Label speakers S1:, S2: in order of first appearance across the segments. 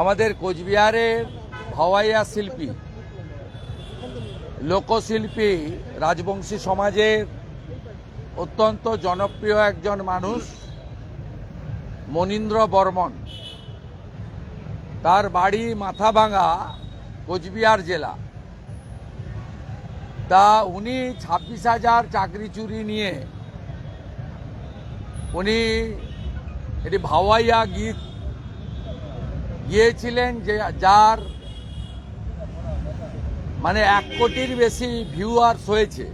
S1: আমাদের কোচবিহারের ভাওয়াইয়া শিল্পী, লোকশিল্পী, রাজবংশী সমাজের অত্যন্ত জনপ্রিয় একজন মানুষ মনীন্দ্র বর্মন। তার বাড়ি মাথাভাঙা, কোচবিহার জেলা। তা উনি 26,000 চাকরি চুরি নিয়ে উনি এটি ভাওয়াইয়া গীত গিয়েছিলেন, যে যার মানে 1 কোটির বেশি ভিউয়ার্স হয়েছে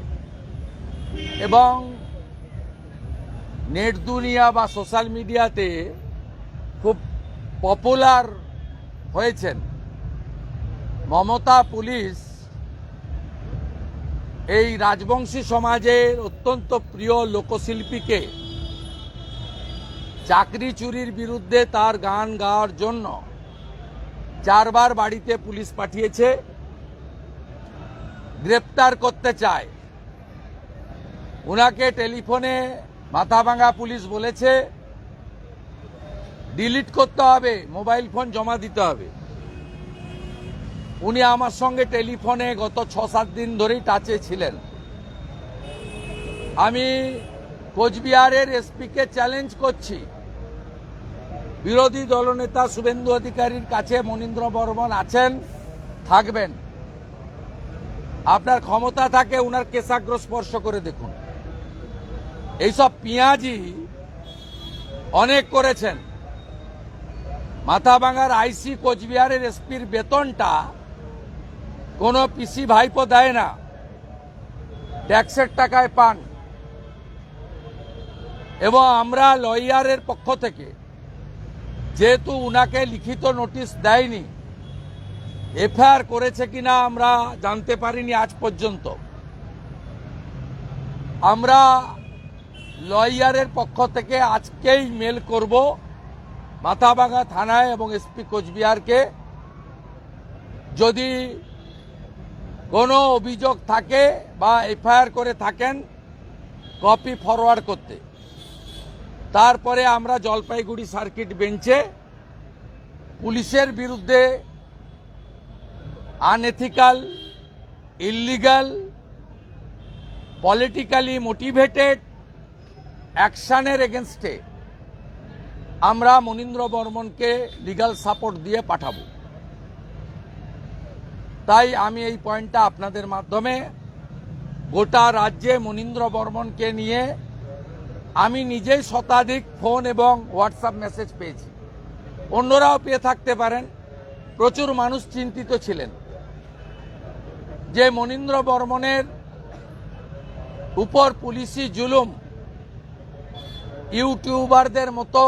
S1: এবং নেট দুনিয়া বা সোশ্যাল মিডিয়াতে খুব পপুলার হয়েছেন। মমতা পুলিশ এই রাজবংশী সমাজের অত্যন্ত প্রিয় লোকশিল্পীকে চাকরি চুরির বিরুদ্ধে তার গান গাওয়ার জন্য 4 বার বাড়িতে পুলিশ পাঠিয়েছে, গ্রেপ্তার করতে চায়। উনাকে টেলিফোনে মাথাভাঙা পুলিশ বলেছে ডিলিট করতে হবে, মোবাইল ফোন জমা দিতে হবে। উনি আমার সঙ্গে টেলিফোনে গত 6-7 দিন ধরেই টাচে ছিলেন। আমি কোচবিহারের এসপিকে চ্যালেঞ্জ করছি, বিরোধী দলনেতা শুভেন্দু অধিকারীর কাছে মনীন্দ্র বর্মন আছেন, থাকবেন। আপনার ক্ষমতা থাকে উনার কেশাগ্র স্পর্শ করে দেখুন। এইসব পিঁয়াজি অনেক করেছেন। মাথাভাঙার আইসি কোচবিহারের এসপির বেতনটা কোনো পিসি ভাইপো দেয় না, ট্যাক্সের টাকায় পান। এবং আমরা লয়ারের পক্ষ থেকে, যেহেতু উনাকে লিখিত নোটিশ দেয়নি, এফআইআর করেছে কিনা আমরা জানতে পারিনি আজ পর্যন্ত, আমরা লয়ারের পক্ষ থেকে আজকেই মেল করব মাথাভাঙা থানায় এবং এসপি কোচবিহারকে, যদি কোনো অভিযোগ থাকে বা এফআইআর করে থাকেন কপি ফরওয়ার্ড করতে। তারপরে আমরা জলপাইগুড়ি সার্কিট বেঞ্চে পুলিশের বিরুদ্ধে আনএথিক্যাল, ইল্লিগাল, পলিটিক্যালি মোটিভেটেড অ্যাকশনের এগেনস্টে আমরা মনীন্দ্র বর্মনকে লিগ্যাল সাপোর্ট দিয়ে পাঠাবো। তাই আমি এই পয়েন্টটা আপনাদের মাধ্যমে, গোটা রাজ্যে মনীন্দ্র বর্মনকে নিয়ে আমি নিজেই শতাধিক ফোন এবং হোয়াটসঅ্যাপ মেসেজ পেয়েছি, অন্যরাও পেয়ে থাকতে পারেন। প্রচুর মানুষ চিন্তিত ছিলেন যে মনীন্দ্র বর্মনের উপর পুলিশি জুলুম ইউটিউবারদের মতো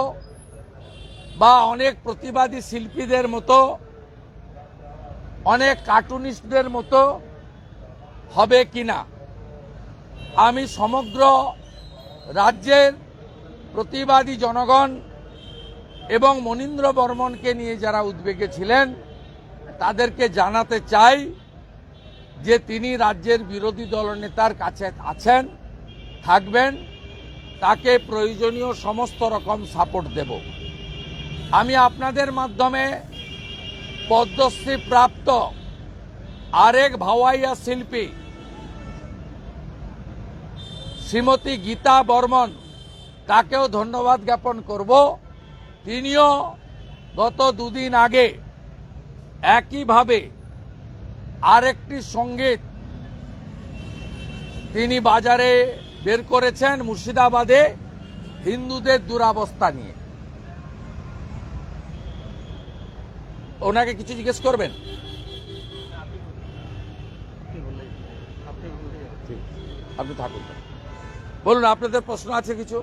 S1: বা অনেক প্রতিবাদী শিল্পীদের মতো, অনেক কার্টুনিস্টদের মতো হবে কিনা। আমি সমগ্র রাজ্যের প্রতিবাদী জনগণ এবং মনীন্দ্র বর্মনকে নিয়ে যারা উদ্বেগে ছিলেন তাদেরকে জানাতে চাই যে তিনি রাজ্যের বিরোধী দলনেতার কাছে আছেন, থাকবেন, তাকে প্রয়োজনীয় সমস্ত রকম সাপোর্ট দেব। আমি আপনাদের মাধ্যমে পদ্মশ্রী প্রাপ্ত আরেক ভাওয়াইয়া শিল্পী শ্রীমতী গীতা বর্মন, তাকেও ধন্যবাদ জ্ঞাপন করব। তিনিও গত 2 দিন আগে একইভাবে আরেকটি সঙ্গীত তিনি বাজারে বের করেছেন মুর্শিদাবাদে হিন্দুদের দুরাবস্থা নিয়ে। ওনাকে কিছু জিজ্ঞেস করবেন? আপনি থাকুন, বলুন, আপনাদের প্রশ্ন আছে কিছু?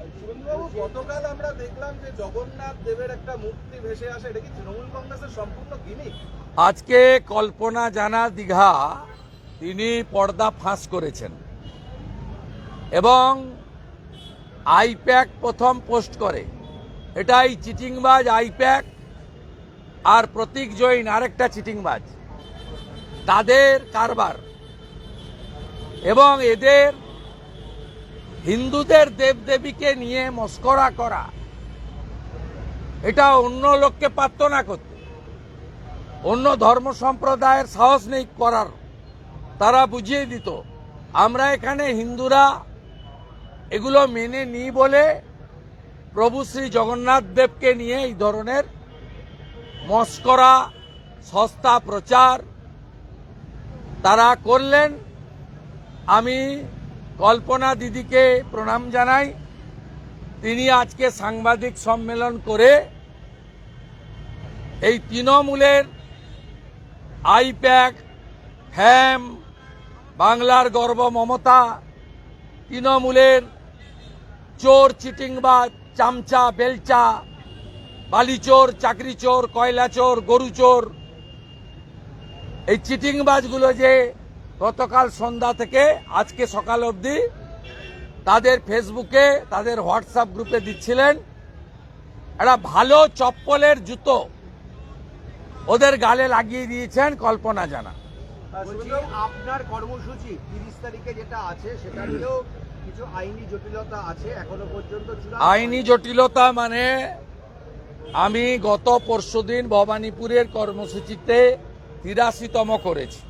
S2: গতকাল আমরা দেখলাম যে জগন্নাথ দেবের একটা মূর্তি ভেসে আসে, এটা কি তৃণমূল কংগ্রেসের সম্পূর্ণ গিমিক?
S1: আজকে কল্পনা জানা দীঘা তিনি পর্দা ফাঁস করেছেন এবং আইপ্যাক প্রথম পোস্ট করে। এটাই চিটিংবাজ আইপ্যাক আর প্রতীক জৈন আরেকটা চিটিংবাজ, তাদের কারবার। এবং এদের হিন্দুদের দেবদেবীকে নিয়ে মস্করা করা, এটা অন্য লোককে পারত না করতে। অন্য ধর্ম সম্প্রদায়ের সাহস নেই করার, তারা বুঝিয়ে দিত। আমরা এখানে হিন্দুরা এগুলো মেনে নিই বলে প্রভু শ্রী জগন্নাথ দেবকে নিয়ে এই ধরনের মস্করা সস্তা প্রচার তারা করলেন। আমি কল্পনা দিদিকে প্রণাম জানাই, তিনি আজকে সাংবাদিক সম্মেলন করে এই তৃণমূলের আইপ্যাক, ফ্যাম, বাংলার গর্ব মমতা, তৃণমূলের চোর, চিটিংবাজ, চামচা, বেলচা, বালিচোর, চাকরি চোর, কয়লা চোর, গরু চোর, এই চিটিংবাজগুলো যে গতকাল সন্ধ্যা থেকে আজকে সকাল অবধি তাদের ফেসবুকে, তাদের হোয়াটসঅ্যাপ গ্রুপে দিচ্ছিলেন, একটা ভালো চপ্পলের জুতো ওদের গালে লাগিয়ে দিয়েছেন কল্পনা জানা।
S3: বলছি, আপনার কর্মসূচি 30 তারিখে যেটা আছে সেটা নিয়েও কিছু আইনি জটিলতা আছে এখনো পর্যন্ত।
S1: আইনি জটিলতা মানে আমি গত পরশুদিন ভবানীপুরের কর্মসূচিতে 83তম করেছি।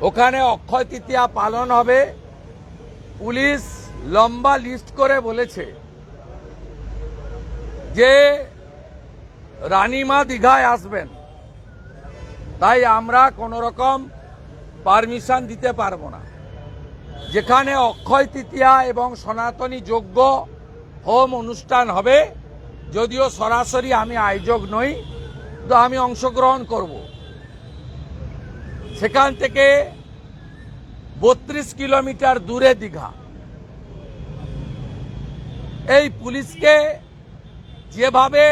S1: ওখানে অক্ষয় তৃতীয়া পালন হবে, পুলিশ লম্বা লিস্ট করে বলেছে যে রানীমা দীঘায় আসবেন, তাই আমরা কোনো রকম পারমিশন দিতে পারবো না। যেখানে অক্ষয় তৃতীয়া এবং সনাতনী যজ্ঞ হোম অনুষ্ঠান হবে, যদিও সরাসরি আমি আয়োজক নই, তো আমি অংশগ্রহণ করব। সেখান থেকে 32 কিলোমিটার দূরে দীঘা। এই পুলিশকে যেভাবে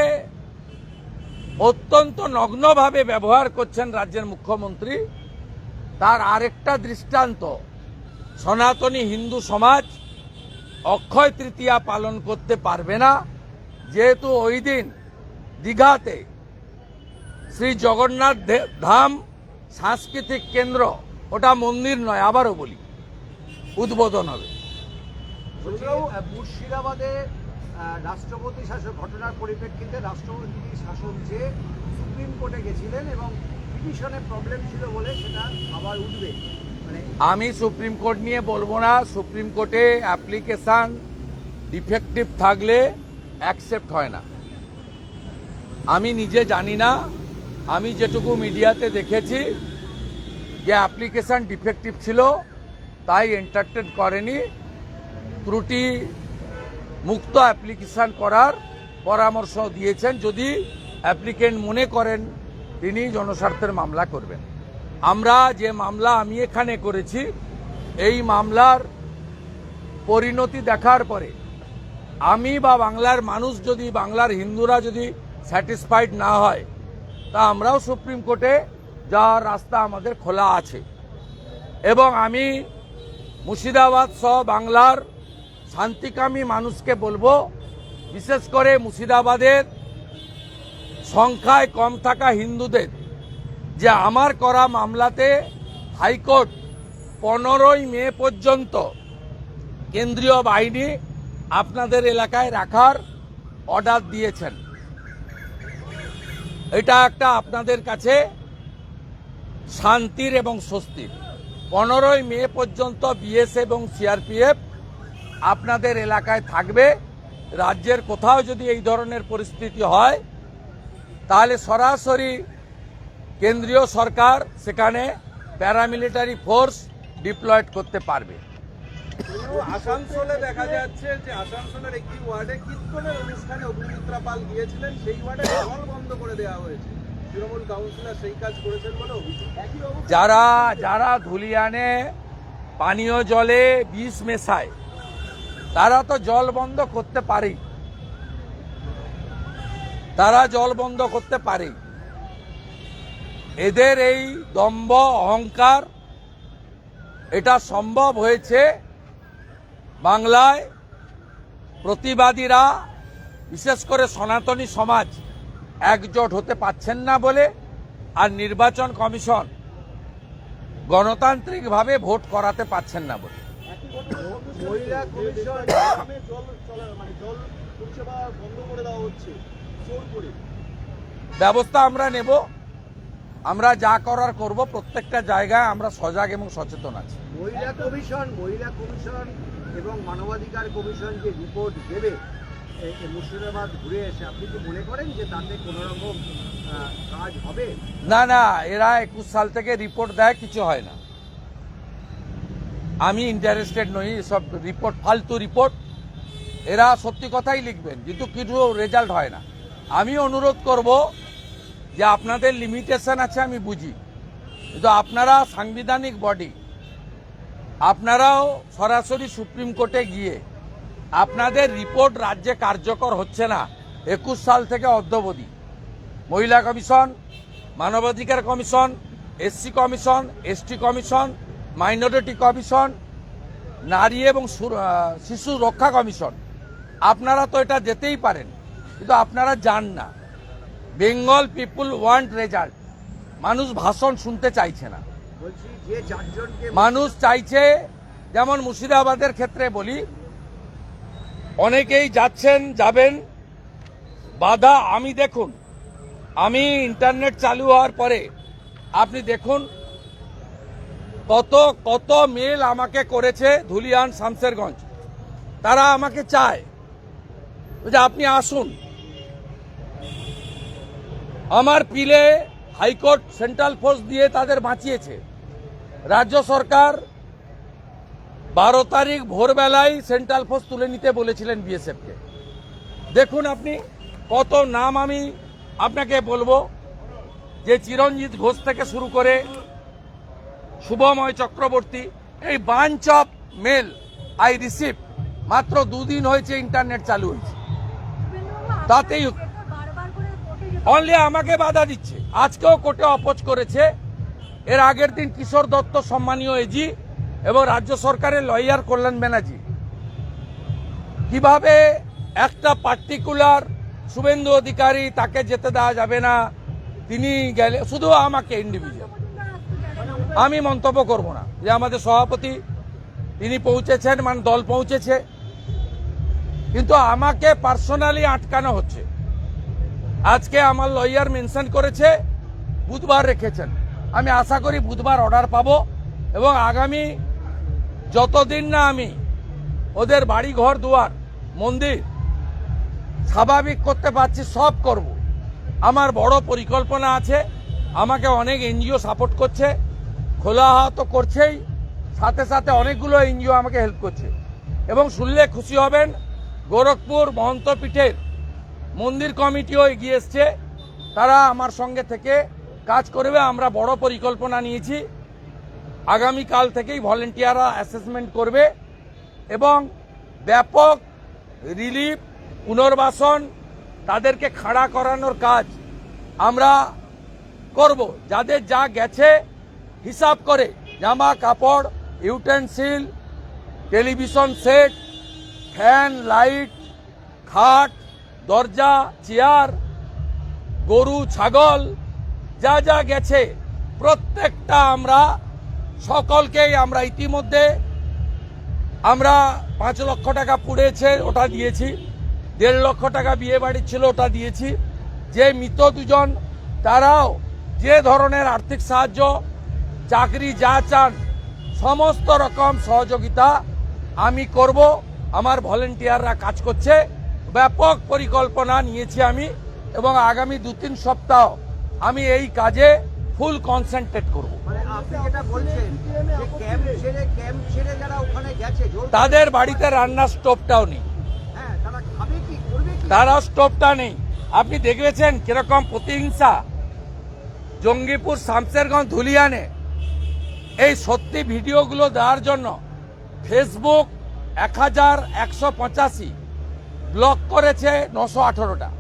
S1: অত্যন্ত নগ্নভাবে ব্যবহার করছেন রাজ্যের মুখ্যমন্ত্রী, তার আরেকটা দৃষ্টান্ত সনাতনী হিন্দু সমাজ অক্ষয় তৃতীয়া পালন করতে পারবে না, যেহেতু ওই দিন দীঘাতে শ্রী জগন্নাথ ধাম সাংস্কৃতিক কেন্দ্র, ওটা মন্দির নয়, আবারও বলি, উদ্বোধন হবে।
S3: মুর্শিদাবাদে রাষ্ট্রপতি শাসন ঘটনার পরিপ্রেক্ষিতে রাষ্ট্রপতি শাসন যে সুপ্রিম কোর্টে গেছিলেন এবং পিটিশনে প্রবলেম ছিল বলে সেটা আবার উঠবে।
S1: আমি সুপ্রিম কোর্ট নিয়ে বলবো না। সুপ্রিম কোর্টে অ্যাপ্লিকেশন ডিফেক্টিভ থাকলে অ্যাকসেপ্ট হয় না। আমি নিজে জানি না, আমি যেটুকু মিডিয়াতে দেখেছি যে অ্যাপ্লিকেশন ডিফেক্টিভ ছিল, তাই এন্টারটেন করেনি। ত্রুটি মুক্ত অ্যাপ্লিকেশন করার পরামর্শ দিয়েছেন, যদি অ্যাপ্লিকেন্ট মনে করেন তিনি জনস্বার্থের মামলা করবেন। আমরা যে মামলা আমি এখানে করেছি, এই মামলার পরিণতি দেখার পরে আমি বা বাংলার মানুষ যদি, বাংলার হিন্দুরা যদি স্যাটিসফাইড না হয়, তা আমরাও সুপ্রিম কোর্টে যাওয়ার রাস্তা আমাদের খোলা আছে। এবং আমি মুর্শিদাবাদ সহ বাংলার শান্তিকামী মানুষকে বলবো, বিশেষ করে মুর্শিদাবাদের সংখ্যায় কম থাকা হিন্দুদের, যে আমার করা মামলাতে হাইকোর্ট 15ই মে পর্যন্ত কেন্দ্রীয় বাহিনী আপনাদের এলাকায় রাখার অর্ডার দিয়েছেন। এটা একটা আপনাদের কাছে শান্তির এবং স্বস্তির। 15ই মে পর্যন্ত বিএসএফ এবং সিআরপিএফ আপনাদের এলাকায় থাকবে। রাজ্যের কোথাও যদি এই ধরনের পরিস্থিতি হয়, তাহলে সরাসরি কেন্দ্রীয় সরকার সেখানে প্যারামিলিটারি ফোর্স ডিপ্লয়েড করতে পারবে।
S2: আসানসোলে দেখা যাচ্ছে যে আসানসোলের একটি ওয়ার্ডে কীর্তনের অনুষ্ঠানে অগ্নিমিত্রা পাল গিয়েছিলেন, সেই ওয়ার্ডে জল বন্ধ করে দেওয়া হয়েছে। তৃণমূল কাউন্সিলর সেই কাজ করেছেন বলে অভিযোগ।
S1: যারা ধুলিয়ানে পানীয় জলে বিষ মেশায়, তারা তো জল বন্ধ করতে পারেই, তারা জল বন্ধ করতে পারে। এদের এই দম্ভ অহংকার, এটা সম্ভব হয়েছে বাংলায় প্রতিবাদীরা, বিশেষ করে সনাতনী সমাজ একজোট হতে পারছেন না বলে, আর নির্বাচন কমিশন গণতান্ত্রিকভাবে ভোট করাতে পারছেন না বলে।
S3: মহিলা কমিশন
S2: জল পরিষেবা বন্ধ করে দেওয়া হচ্ছে জোর করে।
S1: ব্যবস্থা আমরা নেব। আমরা যা করার করব, প্রত্যেকটা জায়গায় আমরা সজাগ এবং সচেতন আছি।
S3: মহিলা কমিশন এবং মানবাধিকার কমিশন যে রিপোর্ট দেবে মুর্শিদাবাদ ঘুরে এসে, আপনি কি মনে করেন যে তাতে কোনো রকম কাজ হবে?
S1: না না, এরা 21 সাল থেকে রিপোর্ট দেয়, কিছু হয় না। আমি ইন্টারেস্টেড নই সব রিপোর্ট, ফালতু রিপোর্ট। এরা সত্যি কথাই লিখবেন কিন্তু কিছু রেজাল্ট হয় না। আমি অনুরোধ করব যে আপনাদের লিমিটেশন আছে, আমি বুঝি, কিন্তু আপনারা সাংবিধানিক বডি, আপনারাও সরাসরি সুপ্রিম কোর্টে গিয়ে আপনাদের রিপোর্ট রাজ্যে কার্যকর হচ্ছে না 21 সাল থেকে অদ্যাবধি। মহিলা কমিশন, মানবাধিকার commission, SC commission, ST commission, minority commission, নারী এবং শিশু রক্ষা কমিশন, আপনারা তো এটা যেতেই পারেন, কিন্তু আপনারা যান না। বেঙ্গল পিপুল ওয়ান্ট রেজাল্ট। মানুষ ভাষণ শুনতে চাইছে না,
S3: বলছি যে চারজনকে
S1: মানুষ চাইছে, যেমন মুর্শিদাবাদের ক্ষেত্রে বলি, অনেকেই যাচ্ছেন, যাবেন, বাধা। আমি দেখুন, আমি ইন্টারনেট চালু হওয়ার পরে আপনি দেখুন কত কত মেল আমাকে করেছে ধুলিয়ান, শামসেরগঞ্জ। তারা আমাকে চায় যে আপনি আসুন। আমার পিলে হাইকোর্ট সেন্ট্রাল ফোর্স দিয়ে তাদের বাঁচিয়েছে। রাজ্য সরকার 12 তারিখ ভোরবেলায় সেন্ট্রাল ফোর্স তুলে নিতে বলেছিলেন বিএসএফকে। দেখুন আপনি কত নাম আমি আপনাকে বলবো, যে চিরঞ্জিত ঘোষ থেকে শুরু করে শুভময় চক্রবর্তী, এই bunch of mail I receive. মাত্র 2 দিন হয়েছে ইন্টারনেট চালু হয়েছে, তাতেই অনলি আমাকে বাধা দিচ্ছে। আজকেও কোর্টে অপোজ করেছে। এর আগের দিন কিশোর দত্ত সম্মানীয় এজি এবং রাজ্য সরকারের লয়ার কল্যাণ ব্যানার্জি কিভাবে একটা পার্টিকুলার শুভেন্দু অধিকারী, তাকে যেতে দেওয়া যাবে না, তিনি গেলে, শুধু আমাকে ইন্ডিভিজুয়াল। আমি মন্তব্য করব না যে আমাদের সভাপতি তিনি পৌঁছেছেন, মানে দল পৌঁছেছে, কিন্তু আমাকে পার্সোনালি আটকানো হচ্ছে। আজকে আমার লয়ার মেনশন করেছে বুধবার রেখেছেন। আমি আশা করি বুধবার অর্ডার পাবো এবং আগামী যতদিন না আমি ওদের বাড়ি ঘর দুয়ার মন্দির স্বাভাবিক করতে পারছি, সব করব। আমার বড় পরিকল্পনা আছে। আমাকে অনেক এনজিও সাপোর্ট করছে, খোলা তো করছেই, সাথে সাথে অনেকগুলো এনজিও আমাকে হেল্প করছে। এবং শুনলে খুশি হবেন, গোরখপুর মহন্ত পীঠের মন্দির কমিটিও এগিয়ে এসছে, তারা আমার সঙ্গে থেকে কাজ করবে। আমরা বড় পরিকল্পনা নিয়েছি, আগামীকাল থেকেই ভলেন্টিয়াররা অ্যাসেসমেন্ট করবে এবং ব্যাপক রিলিফ, পুনর্বাসন, তাদেরকে খাড়া করানোর কাজ আমরা করব। যাদের যা গেছে হিসাব করে, জামা কাপড়, utensil, television set, fan, light, খাট, দরজা, চেয়ার, গরু, ছাগল, যা যা গেছে প্রত্যেকটা আমরা সকলকেই আমরা ইতিমধ্যে আমরা 5 লক্ষ টাকা পুড়েছে ওটা দিয়েছি, 1.5 লক্ষ টাকা বিয়ে বাড়ির ছিল ওটা দিয়েছি। যে মৃত 2 জন তারাও যে ধরনের আর্থিক সাহায্য, চাকরি যা চান সমস্ত রকম সহযোগিতা আমি করব। আমার ভলেন্টিয়াররা কাজ করছে, ব্যাপক পরিকল্পনা নিয়েছি আমি এবং আগামী 2-3 সপ্তাহ আমি এই কাজে ফুল কনসেন্ট্রেট করব।
S3: মানে আপনি যেটা বলছেন যে ক্যাম্প ছেড়ে যারা ওখানে গেছে
S1: তাদের বাড়িতে রান্নার স্টোভটাও নেই,
S3: হ্যাঁ, তারা খাবে কি, করবে কি?
S1: তারা স্টোভটা নেই। আপনি দেখবেছেন কিরকম প্রতিহিংসা জঙ্গিপুর, শামসেরগঞ্জ, ধুলিয়ানে। এই সত্যি ভিডিওগুলো দেওয়ার জন্য ফেসবুক 1185 ব্লক করেছে 918টা,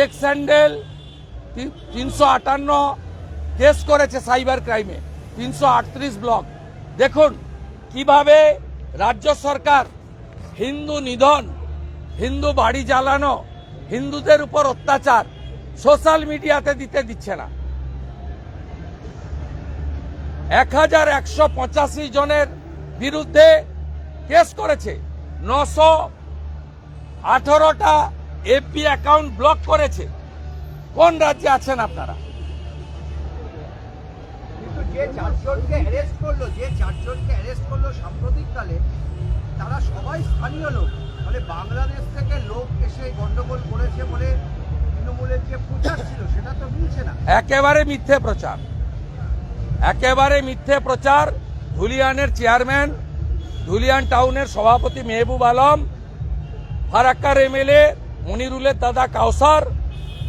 S1: এক্স হ্যান্ডেল 358 কেস করেছে সাইবার ক্রাইমে, 338 ব্লক। দেখুন কিভাবে রাজ্য সরকার হিন্দু নিধন, হিন্দু বাড়ি জ্বালানো, হিন্দুদের উপর অত্যাচার সোশ্যাল মিডিয়াতে দিতে দিচ্ছে না। 1185 জনের বিরুদ্ধে কেস করেছে, 918টা এপি অ্যাকাউন্ট ব্লক করেছে। কোন রাজ্যে আছেন আপনারা?
S3: যে চারজনকে অ্যারেস্ট করলো সাম্প্রতিককালে তারা সবাই স্থানীয় লোক, মানে বাংলাদেশ থেকে লোক এসে গন্ডগোল করেছে বলে তৃণমূলের যে প্রচার ছিল সেটা তো মিলছে না।
S1: একেবারে মিথ্যে প্রচার, একেবারে মিথ্যে প্রচার। ধুলিয়ানের চেয়ারম্যান, ধুলিয়ান টাউনের সভাপতি মেহবুব আলম, ফারাক্কার এমএলএ মনিরুলের দাদা কাউসার,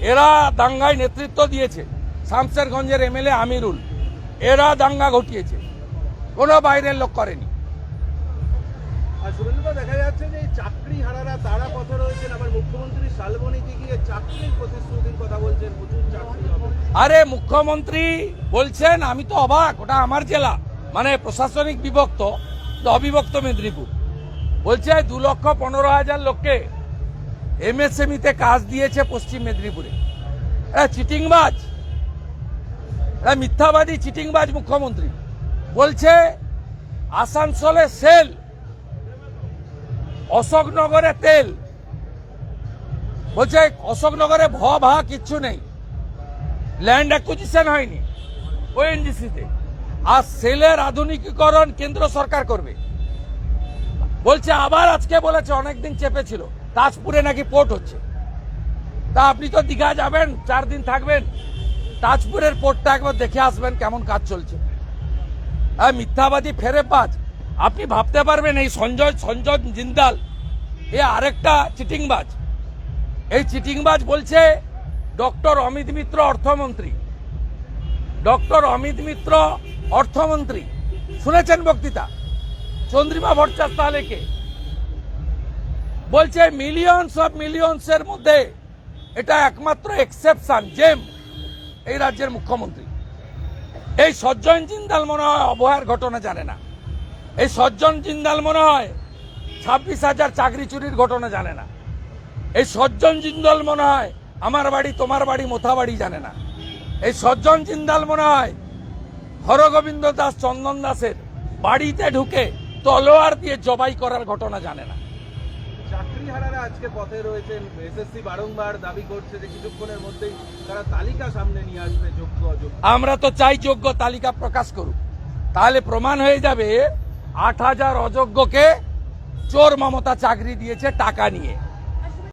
S1: এরা দাঙ্গায় নেতৃত্ব দিয়েছে। শামশেরগঞ্জের এমএলএ আমিরুল, এরা দাঙ্গা ঘটিয়েছে, কোনো বাইরের লোক করেনি।
S2: আর শুভেন্দুদা, দেখা যাচ্ছে যে এই চাকরি হারারা তারা পথে রয়েছেন, আবার মুখ্যমন্ত্রী শালবনীতে গিয়ে চাকরির প্রতিশ্রুতির কথা বলছেন, প্রচুর চাকরি হবে।
S1: আরে মুখ্যমন্ত্রী বলছেন, আমি তো অবাক, ওটা আমার জেলা, মানে প্রশাসনিক বিভক্ত, তো অবিভক্ত মেদিনীপুর। বলছে 2,15,000 লোককে এমএসএমইতে কাজ দিয়েছে পশ্চিম মেদিনীপুরে। এরা চিটিংবাজ, এরা মিথ্যাবাদী চিটিংবাজ মুখ্যমন্ত্রী। বলছে আসানসোলে সেল, অশোকনগরে তেল, বলছে অশোকনগরে ভা কিচ্ছু নেই, ল্যান্ড অ্যাকুইজিশন হয়নি ওএনজিসিতে, আর সেলের আধুনিকীকরণ কেন্দ্র সরকার করবে। বলছে আবার আজকে বলেছে, অনেকদিন চেপেছিল, তাজপুরে নাকি পোর্ট হচ্ছে। তা আপনি তো দীঘা যাবেন, 4 দিন থাকবেন, তাজপুরের পোর্টটা একবার দেখে আসবেন কেমন কাজ চলছে। মিথ্যাবাদী ফেরেবাজ। আপনি ভাবতে পারবেন এই সঞ্জয় জিন্দাল এ আরেকটা চিটিংবাজ। এই চিটিংবাজ বলছে ডক্টর অমিত মিত্র অর্থমন্ত্রী, ডক্টর অমিত মিত্র অর্থমন্ত্রী, শুনেছেন বক্তৃতা? চন্দ্রিমা ভট্টাচার্য তাহলে কে? বলছে মিলিয়নসের মধ্যে এটা একমাত্র এক্সেপশন, জেম এই রাজ্যের মুখ্যমন্ত্রী। এই সজ্জন জিন্দাল মনে হয় অবহেলার ঘটনা জানে না। এই সজ্জন জিন্দাল মনে হয় 26,000 চাকরি চুরির ঘটনা জানে না। এই সজ্জন জিন্দাল মনে হয় আমার বাড়ি তোমার বাড়ি মোথাবাড়ি জানে না। এই সজ্জন জিন্দাল মনে হয় হরগোবিন্দ দাস চন্দন দাসের বাড়িতে ঢুকে তলোয়ার দিয়ে জবাই করার ঘটনা জানে না।
S2: চাকরি হারারা আজকে পথে রয়েছেন। এসএসসি বারংবার দাবি করছে যে কিছুক্ষণের মধ্যেই তারা তালিকা সামনে নিয়ে আসবে, যোগ্য অযোগ্য।
S1: আমরা তো চাই যোগ্য তালিকা প্রকাশ করুক, তাহলে প্রমাণ হয়ে যাবে 8,000 অযোগ্যকে চোর মমতা চাকরি দিয়েছে টাকা নিয়ে।